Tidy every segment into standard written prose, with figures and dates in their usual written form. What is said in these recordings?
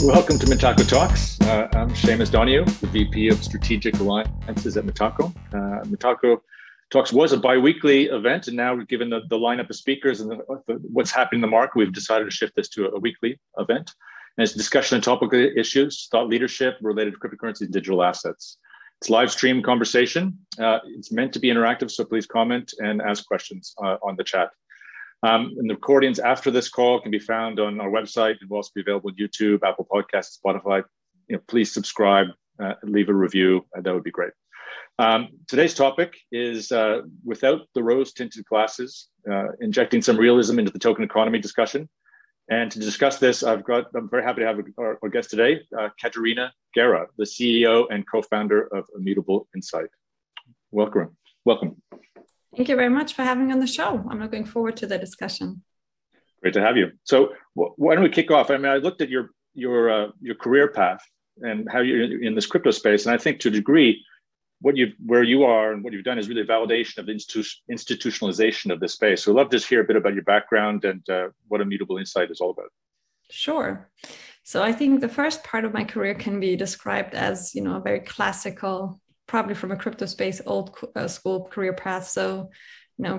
Welcome to Metaco Talks. I'm Seamus Donoghue, the VP of Strategic Alliances at Metaco. Metaco Talks was a bi-weekly event, and now given the lineup of speakers and what's happening in the market, we've decided to shift this to a weekly event. And it's a discussion on topical issues, thought leadership related to cryptocurrency and digital assets. It's live stream conversation. It's meant to be interactive, so please comment and ask questions on the chat. And the recordings after this call can be found on our website. It will also be available on YouTube, Apple Podcasts, Spotify. Please subscribe, leave a review. That would be great. Today's topic is without the rose-tinted glasses, injecting some realism into the token economy discussion. And to discuss this, I'm very happy to have our guest today, Katharina Gehra, the CEO and co-founder of Immutable Insight. Welcome. Thank you very much for having me on the show. I'm looking forward to the discussion. Great to have you. So why don't we kick off? I mean, I looked at your career path and how you're in this crypto space, and I think to a degree, where you are and what you've done is really a validation of the institutionalization of this space. So I'd love to just hear a bit about your background and what Immutable Insight is all about. Sure. So I think the first part of my career can be described as, a very classical, probably from a crypto space, old school career path. So,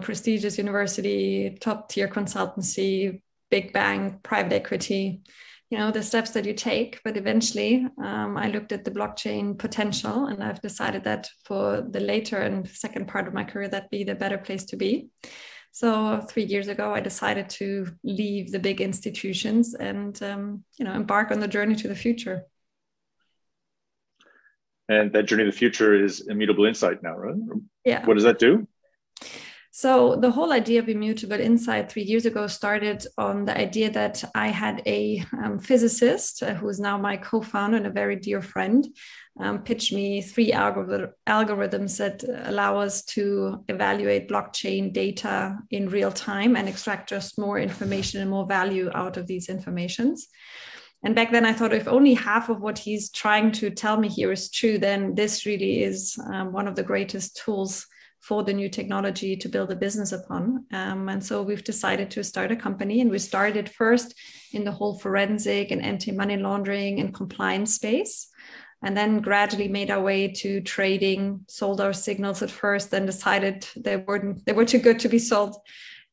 prestigious university, top tier consultancy, big bank, private equity, the steps that you take. But eventually I looked at the blockchain potential, and I've decided that for the later and second part of my career, that'd be the better place to be. So 3 years ago, I decided to leave the big institutions and, embark on the journey to the future. And that journey to the future is Immutable Insight now, right? Yeah. What does that do? So the whole idea of Immutable Insight 3 years ago started on the idea that I had a physicist who is now my co-founder and a very dear friend, pitch me 3 algorithms that allow us to evaluate blockchain data in real time and extract just more information and more value out of these informations. And back then I thought, if only half of what he's trying to tell me here is true, then this really is one of the greatest tools for the new technology to build a business upon. And so we've decided to start a company, and we started first in the whole forensic and anti-money laundering and compliance space, and then gradually made our way to trading, sold our signals at first, then decided they were too good to be sold,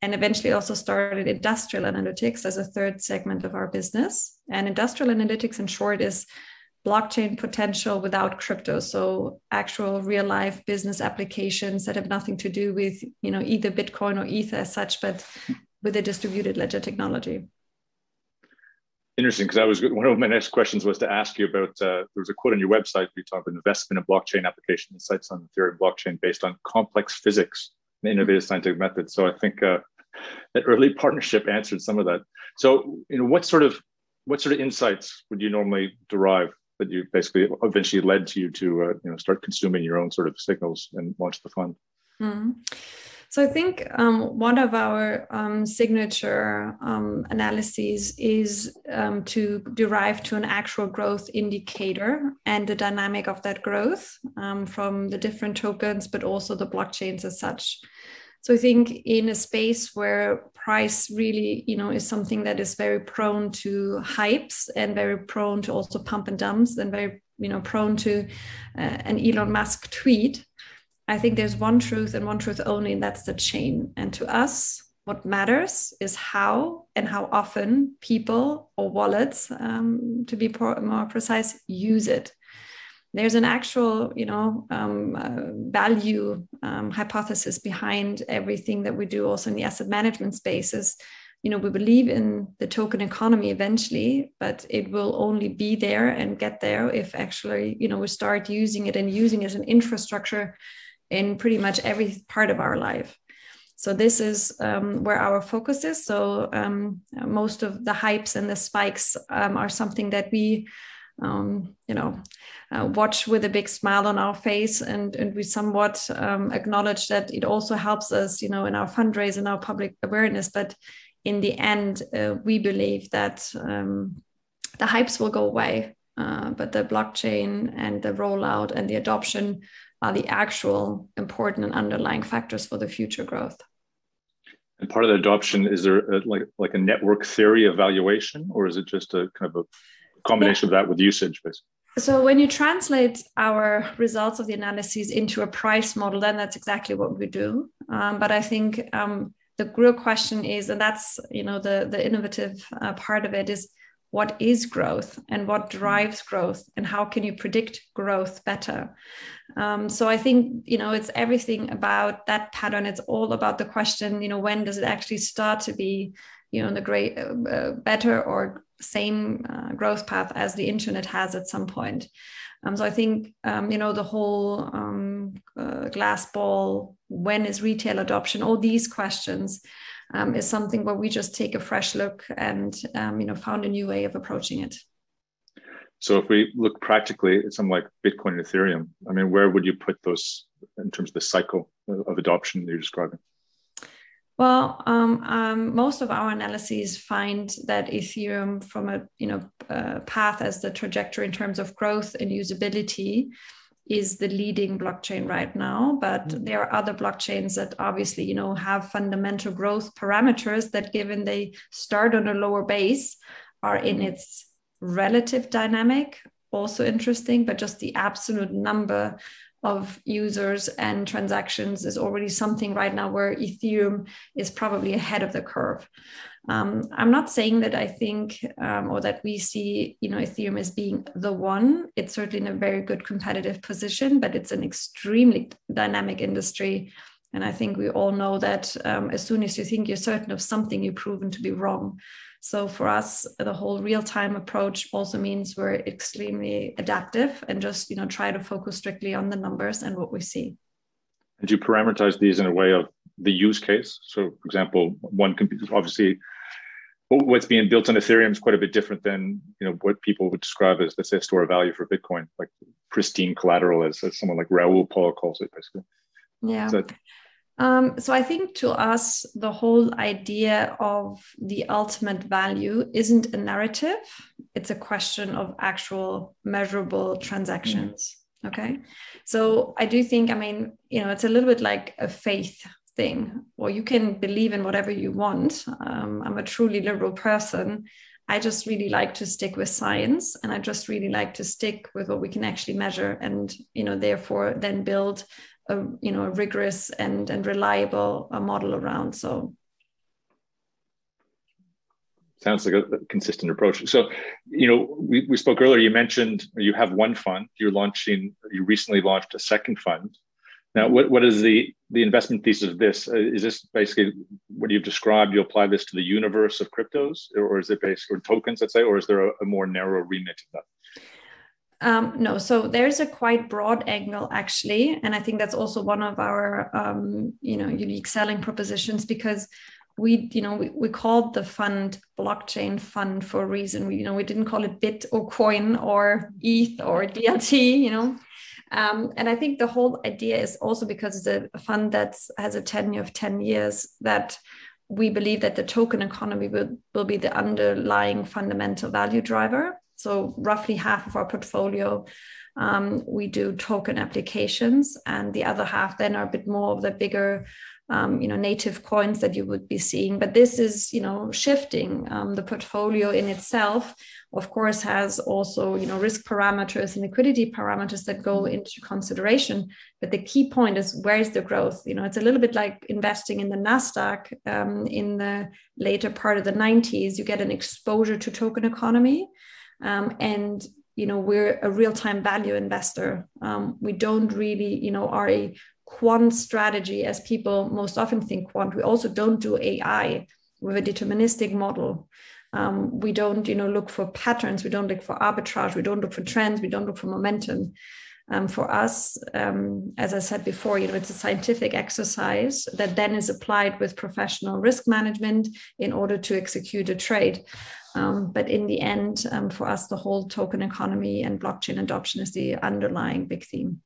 and eventually also started industrial analytics as a third segment of our business. And industrial analytics, in short, is blockchain potential without crypto. So actual real life business applications that have nothing to do with, either Bitcoin or Ether as such, but with a distributed ledger technology. Interesting, because one of my next questions was to ask you about, there was a quote on your website, you talk about investment in blockchain application insights on Ethereum blockchain based on complex physics and innovative scientific methods. So I think that early partnership answered some of that. So, what sort of insights would you normally derive that you basically eventually led to you to start consuming your own sort of signals and launch the fund? Mm-hmm. So I think one of our signature analyses is to derive to an actual growth indicator and the dynamic of that growth from the different tokens, but also the blockchains as such. So I think in a space where price really, is something that is very prone to hypes and very prone to also pump and dumps and very, prone to an Elon Musk tweet, I think there's one truth and one truth only, and that's the chain. And to us, what matters is how and how often people or wallets, to be more precise, use it. There's an actual, value hypothesis behind everything that we do also in the asset management spaces. We believe in the token economy eventually, but it will only be there and get there if actually, we start using it and using it as an infrastructure in pretty much every part of our life. So this is where our focus is. So most of the hypes and the spikes are something that we watch with a big smile on our face, and we somewhat acknowledge that it also helps us, in our fundraise and our public awareness. But in the end, we believe that the hypes will go away, but the blockchain and the rollout and the adoption are the actual important and underlying factors for the future growth. And part of the adoption, is there like a network theory evaluation, or is it just a kind of combination of that with usage, basically. So when you translate our results of the analyses into a price model, then that's exactly what we do. But I think the real question is, and that's the innovative part of it, is what is growth and what drives growth, and how can you predict growth better? So I think it's everything about that pattern. It's all about the question, when does it actually start to be the great better or same growth path as the internet has at some point. So I think the whole glass ball, when is retail adoption, all these questions is something where we just take a fresh look and found a new way of approaching it. So if we look practically at something like Bitcoin and Ethereum, I mean, where would you put those in terms of the cycle of adoption that you're describing? Well, most of our analyses find that Ethereum, from a path as the trajectory in terms of growth and usability, is the leading blockchain right now. But there are other blockchains that obviously, have fundamental growth parameters that, given they start on a lower base, are in its relative dynamic also interesting, but just the absolute number of users and transactions is already something right now where Ethereum is probably ahead of the curve. I'm not saying that I think or that we see Ethereum as being the one. It's certainly in a very good competitive position, but it's an extremely dynamic industry. And I think we all know that as soon as you think you're certain of something, you're proven to be wrong. So for us, the whole real-time approach also means we're extremely adaptive and just try to focus strictly on the numbers and what we see. And you parameterize these in a way of the use case. So, for example, one can be obviously what's being built on Ethereum is quite a bit different than what people would describe as, let's say, a store of value for Bitcoin, like pristine collateral, as someone like Raoul Pol calls it, basically. Yeah. So I think to us, the whole idea of the ultimate value isn't a narrative. It's a question of actual measurable transactions. Okay. So I do think, it's a little bit like a faith thing, or you can believe in whatever you want. I'm a truly liberal person. I just really like to stick with science, and I just really like to stick with what we can actually measure, and therefore then build a rigorous and reliable model around. So sounds like a consistent approach. So we spoke earlier, you mentioned you have one fund, you recently launched a second fund. Now what is the investment thesis of this? Is this basically what you've described, you apply this to the universe of cryptos, or is it based on tokens, let's say, or is there a more narrow remit to that? No, so there's a quite broad angle actually, and I think that's also one of our unique selling propositions, because we called the fund blockchain fund for a reason. We didn't call it bit or coin or ETH or DLT. And I think the whole idea is also because it's a fund that has a tenure of 10 years, that we believe that the token economy will be the underlying fundamental value driver. So roughly half of our portfolio, we do token applications, and the other half then are a bit more of the bigger, native coins that you would be seeing. But this is, shifting. The portfolio in itself, of course, has also, risk parameters and liquidity parameters that go into consideration. But the key point is, where is the growth? It's a little bit like investing in the Nasdaq in the later part of the 90s. You get an exposure to token economy. And we're a real-time value investor. We don't really are a quant strategy as people most often think quant. We also don't do AI with a deterministic model. We don't look for patterns. We don't look for arbitrage. We don't look for trends. We don't look for momentum. For us, as I said before, it's a scientific exercise that then is applied with professional risk management in order to execute a trade. But in the end, for us, the whole token economy and blockchain adoption is the underlying big theme.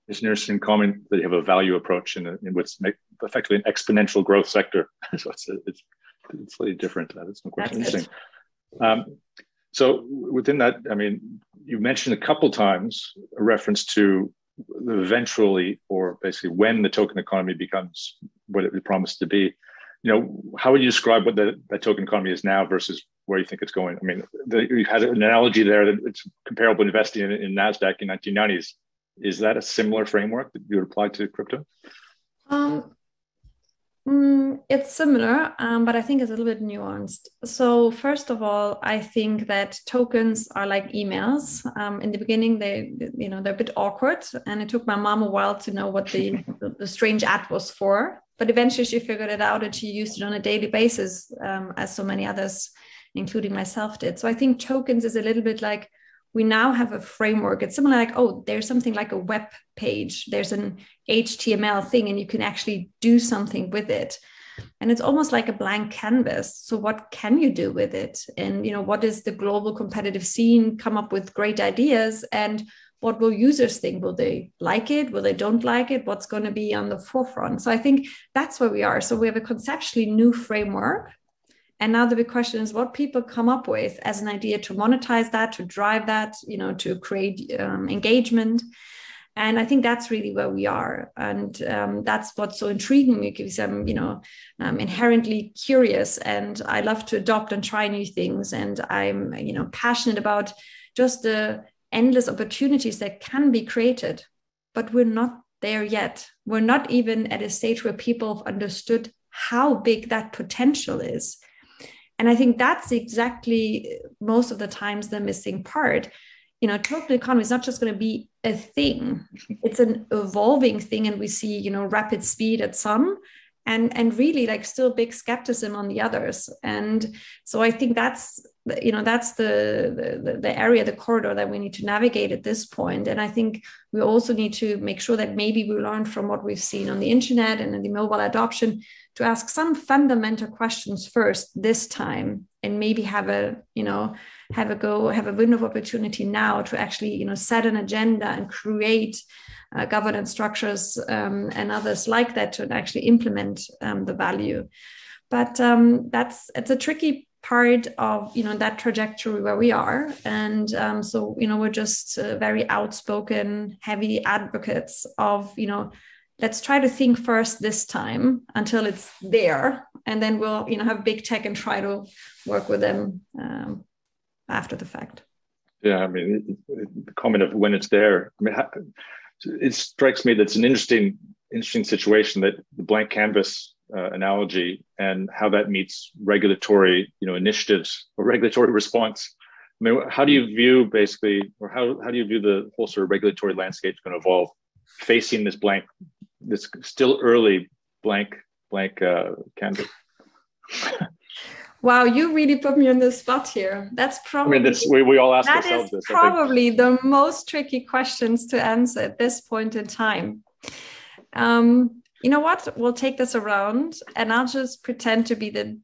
It's an interesting comment that you have a value approach in what's effectively an exponential growth sector. So it's slightly different. That's no question. Interesting. So within that, you mentioned a couple times a reference to eventually, or basically when the token economy becomes what it promised to be. How would you describe what that token economy is now versus where you think it's going? I mean, you had an analogy there that it's comparable to investing in NASDAQ in 1990s. Is that a similar framework that you would apply to crypto? It's similar, but I think it's a little bit nuanced. So first of all, I think that tokens are like emails. In the beginning, they're a bit awkward, and it took my mom a while to know what the strange ad was for. But eventually, she figured it out, and she used it on a daily basis, as so many others, including myself, did. So I think tokens is a little bit like, we now have a framework. It's similar like, oh, there's something like a web page. There's an HTML thing, and you can actually do something with it. And it's almost like a blank canvas. So what can you do with it? And, what is the global competitive scene? Come up with great ideas. And what will users think? Will they like it? Will they don't like it? What's going to be on the forefront? So I think that's where we are. So we have a conceptually new framework. And now the big question is what people come up with as an idea to monetize that, to drive that, to create engagement. And I think that's really where we are. And that's what's so intriguing me, because I'm, inherently curious, and I love to adopt and try new things. And I'm, passionate about just the endless opportunities that can be created. But we're not there yet. We're not even at a stage where people have understood how big that potential is. And I think that's exactly most of the times the missing part. Total economy is not just going to be a thing. It's an evolving thing. And we see, rapid speed at some and really like still big skepticism on the others. And so I think that's the area, the corridor that we need to navigate at this point. And I think we also need to make sure that maybe we learn from what we've seen on the internet and in the mobile adoption to ask some fundamental questions first this time, and maybe have a window of opportunity now to actually, set an agenda and create governance structures and others like that to actually implement the value. But it's a tricky part of that trajectory where we are, and so we're just very outspoken, heavy advocates of let's try to think first this time until it's there, and then we'll have big tech and try to work with them after the fact. Yeah, I mean, the comment of when it's there. I mean, it strikes me that's an interesting situation, that the blank canvas analogy and how that meets regulatory initiatives or regulatory response. I mean, how do you view basically, or how do you view the whole sort of regulatory landscape going to evolve facing this still early blank canvas? Wow, you really put me on the spot here. That's probably, we all ask ourselves this. Probably the most tricky questions to answer at this point in time. You know what? We'll take this around, and I'll just pretend to be the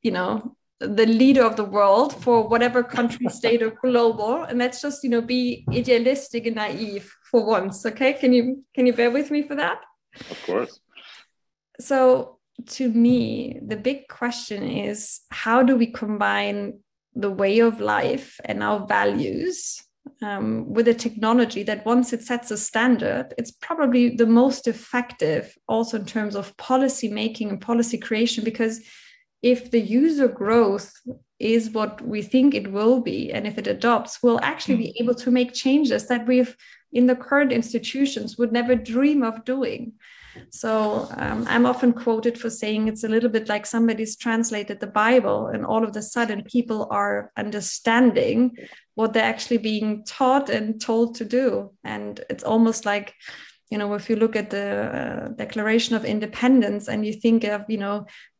leader of the world for whatever country, state, or global, and let's just be idealistic and naive for once. Okay, can you bear with me for that? Of course. So to me, the big question is, how do we combine the way of life and our values with a technology that, once it sets a standard, it's probably the most effective also in terms of policy making and policy creation? Because if the user growth is what we think it will be, and if it adopts, we'll actually be able to make changes that we've in the current institutions would never dream of doing. So I'm often quoted for saying it's a little bit like somebody's translated the Bible, and all of a sudden people are understanding what they're actually being taught and told to do. And it's almost like, if you look at the Declaration of Independence and you think of,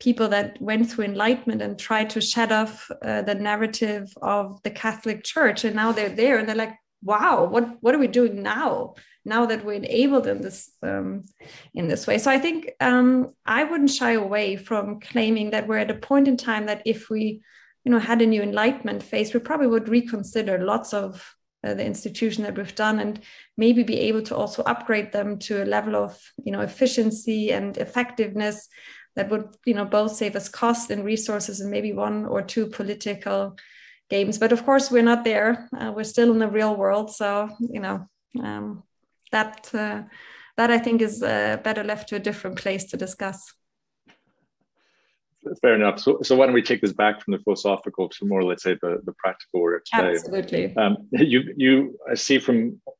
people that went through enlightenment and tried to shut off the narrative of the Catholic Church, and now they're there and they're like, wow, what are we doing now that we're enabled in this way? So I think I wouldn't shy away from claiming that we're at a point in time that if we, had a new enlightenment phase, we probably would reconsider lots of the institution that we've done, and maybe be able to also upgrade them to a level of, efficiency and effectiveness that would, both save us cost and resources, and maybe one or two political games. But of course, we're not there. We're still in the real world. So, that I think is better left to a different place to discuss. Fair enough. So why don't we take this back from the philosophical to more, let's say, the practical work today. Absolutely. I see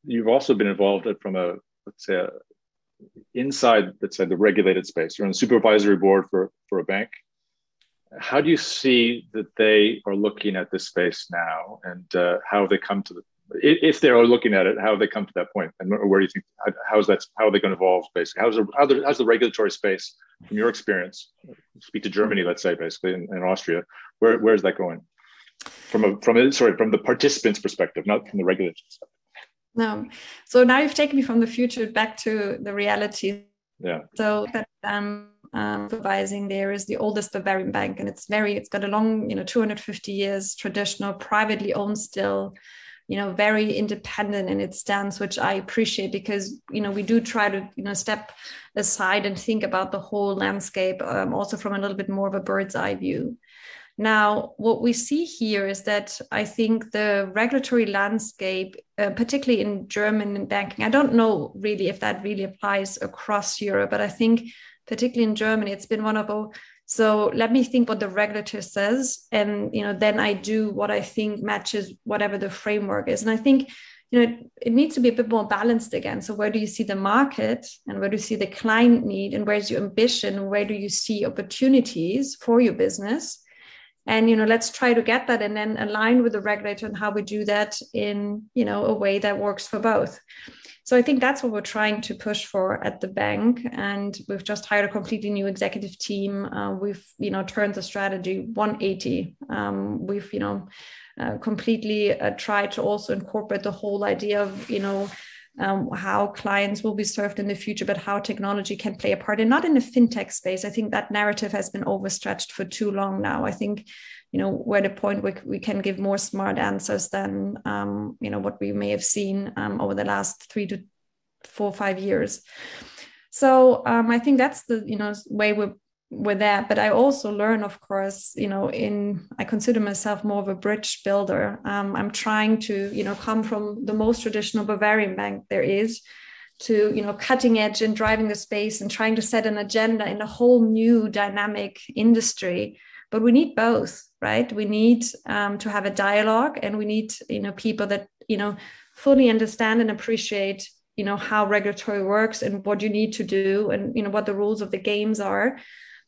you've also been involved from let's say, inside, let's say, the regulated space. You're on the supervisory board for a bank. How do you see that they are looking at this space now, and how they come to if they are looking at it, how they come to that point, and where do you think how are they going to evolve? Basically, how's the regulatory space from your experience? Speak to Germany, let's say, basically, and Austria. Where is that going? From the participants' perspective, not from the regulators' perspective. No. So now you've taken me from the future back to the reality. Yeah. So that supervising there is the oldest Bavarian bank, and it's got a long, 250 years traditional, privately owned still, very independent in its stance, which I appreciate because, we do try to, step aside and think about the whole landscape, also from a little bit more of a bird's eye view. Now, what we see here is that I think the regulatory landscape, particularly in German banking, I don't know really if that really applies across Europe, but I think particularly in Germany, it's been one of those. So let me think what the regulator says, and then I do what I think matches whatever the framework is. And I think it needs to be a bit more balanced again. So where do you see the market, and where do you see the client need, and where's your ambition? Where do you see opportunities for your business? And let's try to get that, and then align with the regulator and how we do that in a way that works for both. So I think that's what we're trying to push for at the bank. And we've just hired a completely new executive team. We've, turned the strategy 180. We've, completely tried to also incorporate the whole idea of, how clients will be served in the future, but how technology can play a part, and not in the fintech space. I think that narrative has been overstretched for too long now. I think, we're at a point where we can give more smart answers than, what we may have seen over the last 3 to 4 or 5 years. So I think that's the, way we're there. But I also learn, of course, I consider myself more of a bridge builder. I'm trying to, come from the most traditional Bavarian bank there is to, cutting edge and driving the space and trying to set an agenda in a whole new dynamic industry. But we need both, right? We need to have a dialogue, and we need, people that, fully understand and appreciate, how regulatory works and what you need to do, and, what the rules of the games are.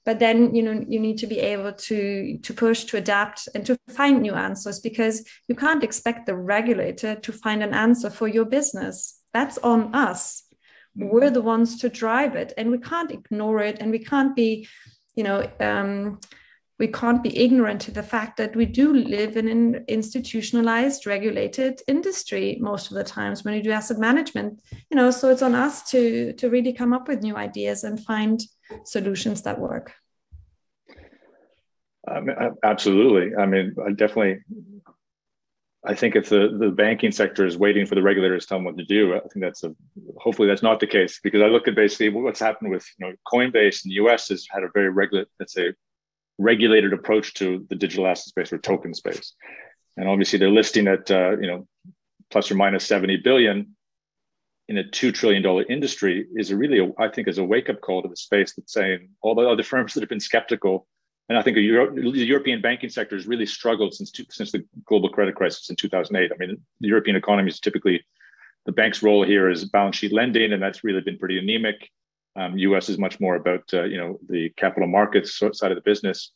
But then, you need to be able to push, to adapt, and to find new answers, because you can't expect the regulator to find an answer for your business. That's on us. We're the ones to drive it, and we can't ignore it. And we can't be, we can't be ignorant to the fact that we do live in an institutionalized, regulated industry most of the times when you do asset management. So it's on us to really come up with new ideas and find solutions that work. Absolutely. I think if the banking sector is waiting for the regulators to tell them what to do, I think hopefully that's not the case, because I look at basically what's happened with Coinbase in the US has had a very regulated approach to the digital asset space or token space. And obviously they're listing at plus or minus 70 billion in a $2 trillion industry is I think is a wake-up call to the space that's saying all the other firms that have been skeptical. And I think the European banking sector has really struggled since the global credit crisis in 2008. The European economy is typically, the bank's role here is balance sheet lending, and that's really been pretty anemic. US is much more about the capital markets side of the business.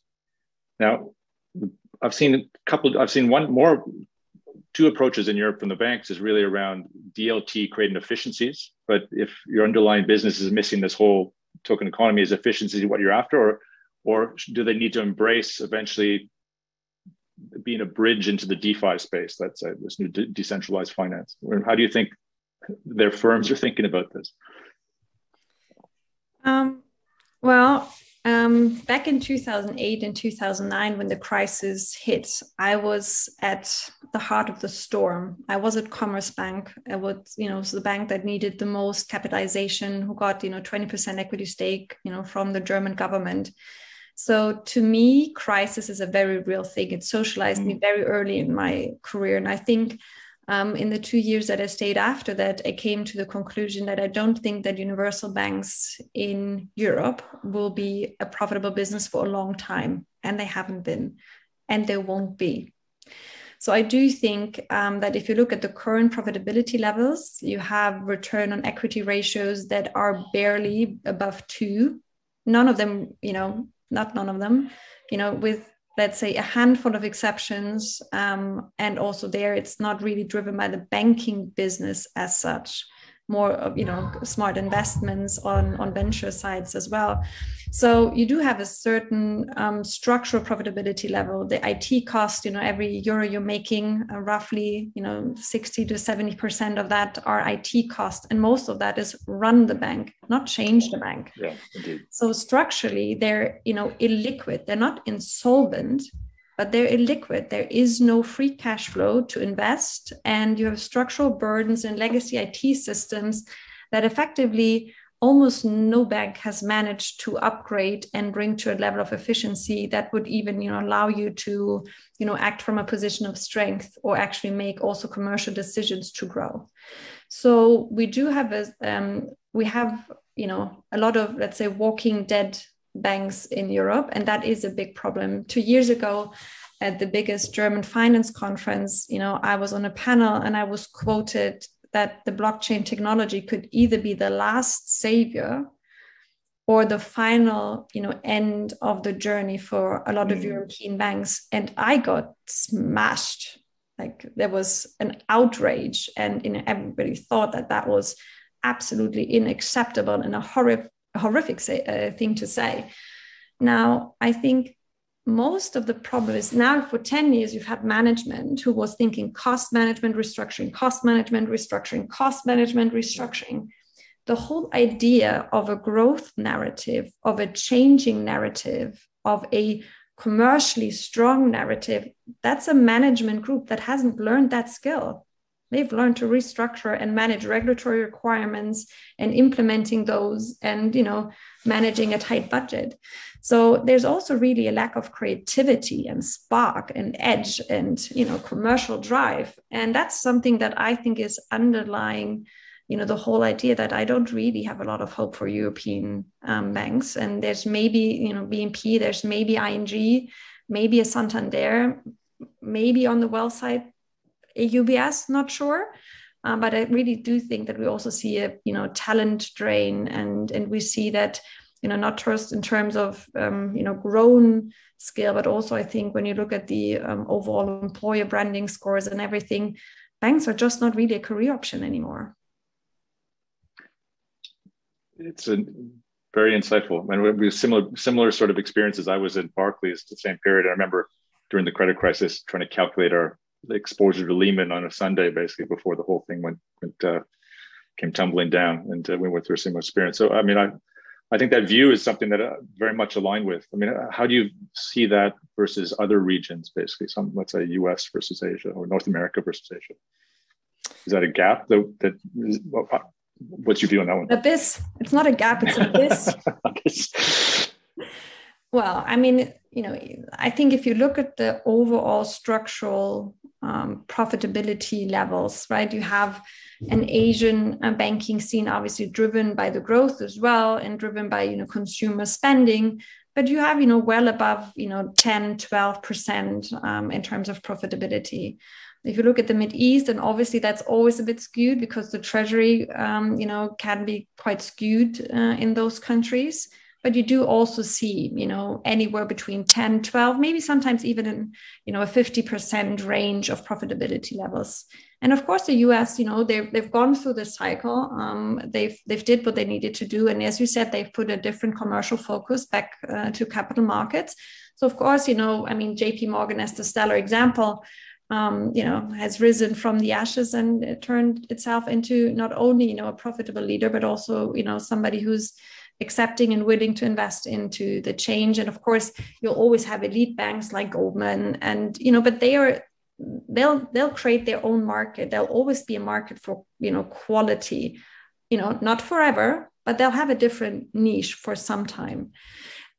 Now, I've seen two approaches in Europe from the banks is really around DLT creating efficiencies. But if your underlying business is missing this whole token economy, is efficiency what you're after, or do they need to embrace eventually being a bridge into the DeFi space? That's this new decentralized finance. How do you think their firms are thinking about this? Back in 2008 and 2009, when the crisis hit, I was at the heart of the storm. I was at Commerzbank. It was, the bank that needed the most capitalization, who got, 20% equity stake, from the German government. So to me, crisis is a very real thing. It socialized me very early in my career. And I think in the 2 years that I stayed after that, I came to the conclusion that I don't think that universal banks in Europe will be a profitable business for a long time. And they haven't been, and they won't be. So I do think that if you look at the current profitability levels, you have return on equity ratios that are barely above 2. None of them, not none of them, with, let's say, a handful of exceptions. And also there, it's not really driven by the banking business as such, more of, smart investments on venture sides as well. So you do have a certain structural profitability level. The IT cost, every euro you're making, roughly, 60 to 70% of that are IT cost. And most of that is run the bank, not change the bank. Yeah, indeed. So structurally, they're, illiquid. They're not insolvent, but they're illiquid. There is no free cash flow to invest. And you have structural burdens in legacy IT systems that effectively almost no bank has managed to upgrade and bring to a level of efficiency that would even, allow you to, act from a position of strength or actually make also commercial decisions to grow. So we do have a lot of, let's say, walking dead banks in Europe, and that is a big problem. 2 years ago, at the biggest German finance conference, I was on a panel and I was quoted that the blockchain technology could either be the last savior or the final, end of the journey for a lot of European banks. And I got smashed. Like, there was an outrage, and everybody thought that was absolutely unacceptable and a horrific thing to say. Now, I think most of the problem is now for 10 years, you've had management who was thinking cost management, restructuring, cost management, restructuring, cost management, restructuring. The whole idea of a growth narrative, of a changing narrative, of a commercially strong narrative, that's a management group that hasn't learned that skill. They've learned to restructure and manage regulatory requirements and implementing those and, managing a tight budget. So there's also really a lack of creativity and spark and edge and, commercial drive. And that's something that I think is underlying, the whole idea that I don't really have a lot of hope for European banks. And there's maybe, BNP, there's maybe ING, maybe a Santander, maybe on the wealth side, a UBS, not sure. But I really do think that we also see a, talent drain, and we see that, not just in terms of, grown scale, but also I think when you look at the overall employer branding scores and everything, banks are just not really a career option anymore. It's a very insightful. And we have similar sort of experiences. I was at Barclays the same period. I remember during the credit crisis trying to calculate our exposure to Lehman on a Sunday, basically before the whole thing came tumbling down, and we went through a similar experience. So, I think that view is something that I very much aligned with. How do you see that versus other regions, basically, let's say US versus Asia or North America versus Asia? Is that a gap what's your view on that one? Abyss. It's not a gap, it's an abyss. Well, I think if you look at the overall structural profitability levels, right, you have an Asian banking scene obviously driven by the growth as well and driven by, consumer spending, but you have, well above, 10-12% in terms of profitability. If you look at the Mideast, and obviously that's always a bit skewed because the treasury, can be quite skewed in those countries. But you do also see, anywhere between 10, 12, maybe sometimes even in, a 50% range of profitability levels. And of course, the US, they've gone through this cycle. They've did what they needed to do. And as you said, they've put a different commercial focus back to capital markets. So of course, JP Morgan as the stellar example, has risen from the ashes and it turned itself into not only, a profitable leader, but also, somebody who's accepting and willing to invest into the change. And of course, you'll always have elite banks like Goldman and, but they'll create their own market. There'll always be a market for, quality, not forever, but they'll have a different niche for some time.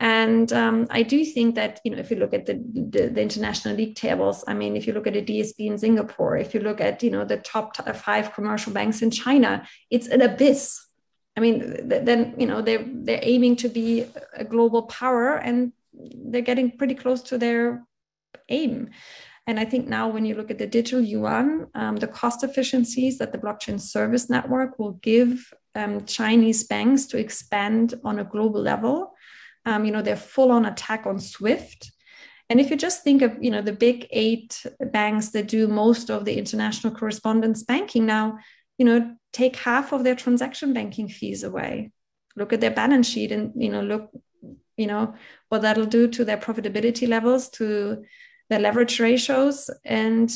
And I do think that, if you look at the international league tables, I mean, if you look at the DSB in Singapore, if you look at, the top 5 commercial banks in China, it's an abyss. I mean, then, they're aiming to be a global power, and they're getting pretty close to their aim. And I think now when you look at the digital yuan, the cost efficiencies that the blockchain service network will give Chinese banks to expand on a global level, their full-on attack on SWIFT. And if you just think of, the big 8 banks that do most of the international correspondence banking now, take half of their transaction banking fees away. Look at their balance sheet and, look, what that'll do to their profitability levels, to their leverage ratios. And,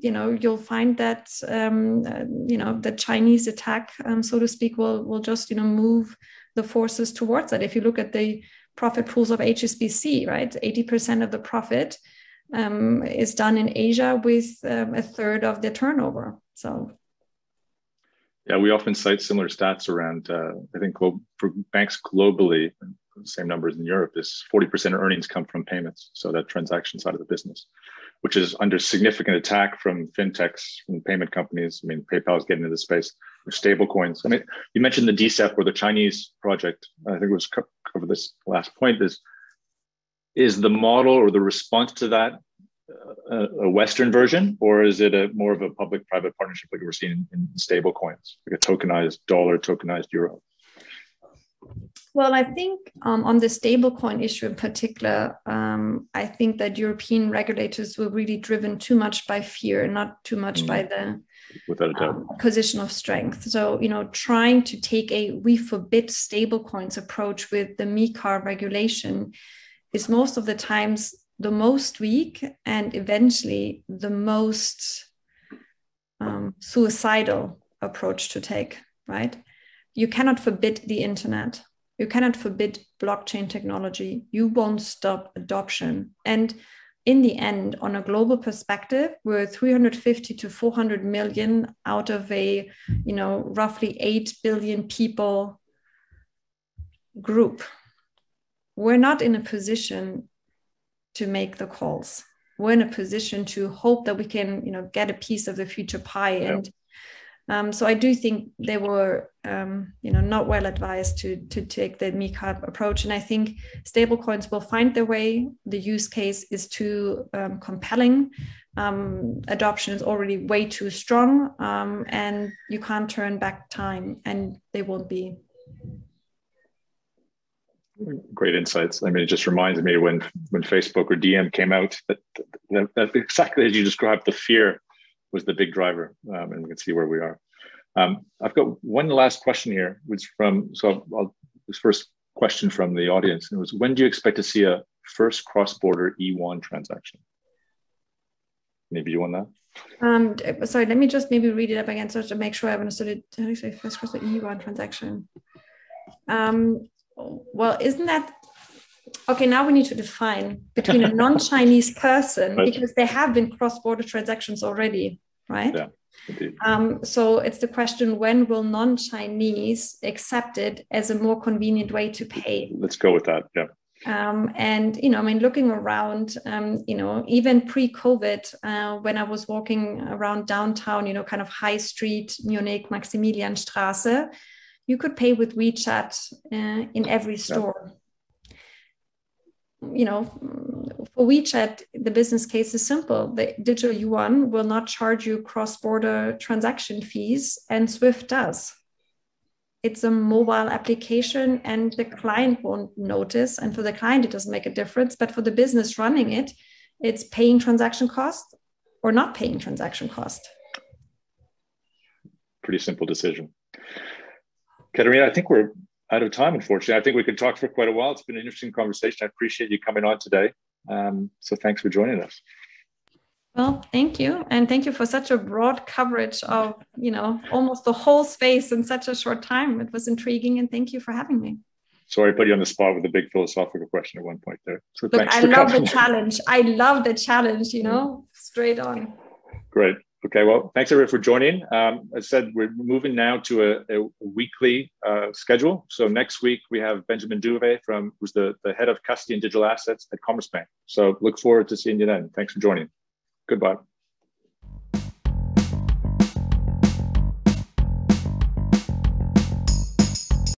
you'll find that, the Chinese attack, so to speak, will just, move the forces towards that. If you look at the profit pools of HSBC, right, 80% of the profit is done in Asia, with a third of the turnover. So. Yeah, we often cite similar stats around, I think for banks globally, the same numbers in Europe, is 40% of earnings come from payments. So that transaction side of the business, which is under significant attack from fintechs, from payment companies. I mean, PayPal is getting into the space with stablecoins. I mean, you mentioned the DCEP or the Chinese project. I think it was cover this last point is the model or the response to that a Western version, or is it more of a public-private partnership like we're seeing in stable coins, like a tokenized dollar, tokenized euro? Well, I think on the stablecoin issue in particular, I think that European regulators were really driven too much by fear, not too much by the without a doubt position of strength. So, trying to take a we forbid stablecoins approach with the MiCA regulation is most of the times the most weak and eventually the most suicidal approach to take, right? You cannot forbid the internet. You cannot forbid blockchain technology. You won't stop adoption. And in the end, on a global perspective, we're 350 to 400 million out of a, roughly 8 billion people group. We're not in a position to make the calls. We're in a position to hope that we can, get a piece of the future pie. Yeah. And so I do think they were, not well advised to take the MiCA approach. And I think stablecoins will find their way. The use case is too compelling. Adoption is already way too strong, and you can't turn back time, and they won't be. Great insights. I mean, it just reminds me when Facebook or DM came out, that exactly as you described, the fear was the big driver, and we can see where we are. I've got one last question here, which this first question from the audience, and it was, when do you expect to see a first cross-border E1 transaction? Maybe you want that? Sorry, let me just maybe read it up again so to make sure I've understood it. How do you say first cross-border E1 transaction? Well, isn't that okay? Now we need to define between a non-Chinese person, right, because there have been cross-border transactions already, right? Yeah, indeed. So it's the question, when will non-Chinese accept it as a more convenient way to pay? Let's go with that. Yeah. And, looking around, even pre-COVID, when I was walking around downtown, kind of high street, Munich, Maximilianstraße, you could pay with WeChat in every store. Yeah. For WeChat, the business case is simple. The digital yuan will not charge you cross-border transaction fees, and SWIFT does. It's a mobile application, and the client won't notice. And for the client, it doesn't make a difference. But for the business running it, it's paying transaction cost or not paying transaction cost. Pretty simple decision. Katharina, I think we're out of time, unfortunately. I think we could talk for quite a while. It's been an interesting conversation. I appreciate you coming on today. So thanks for joining us. Well, thank you. And thank you for such a broad coverage of, almost the whole space in such a short time. It was intriguing, and thank you for having me. Sorry, I put you on the spot with a big philosophical question at one point there. So look, I love the challenge. I love the challenge, straight on. Great. Okay, well, thanks everyone for joining. As I said, we're moving now to a weekly schedule. So next week we have Benjamin Duvet who's the head of custody and digital assets at Commerzbank. So look forward to seeing you then. Thanks for joining. Goodbye.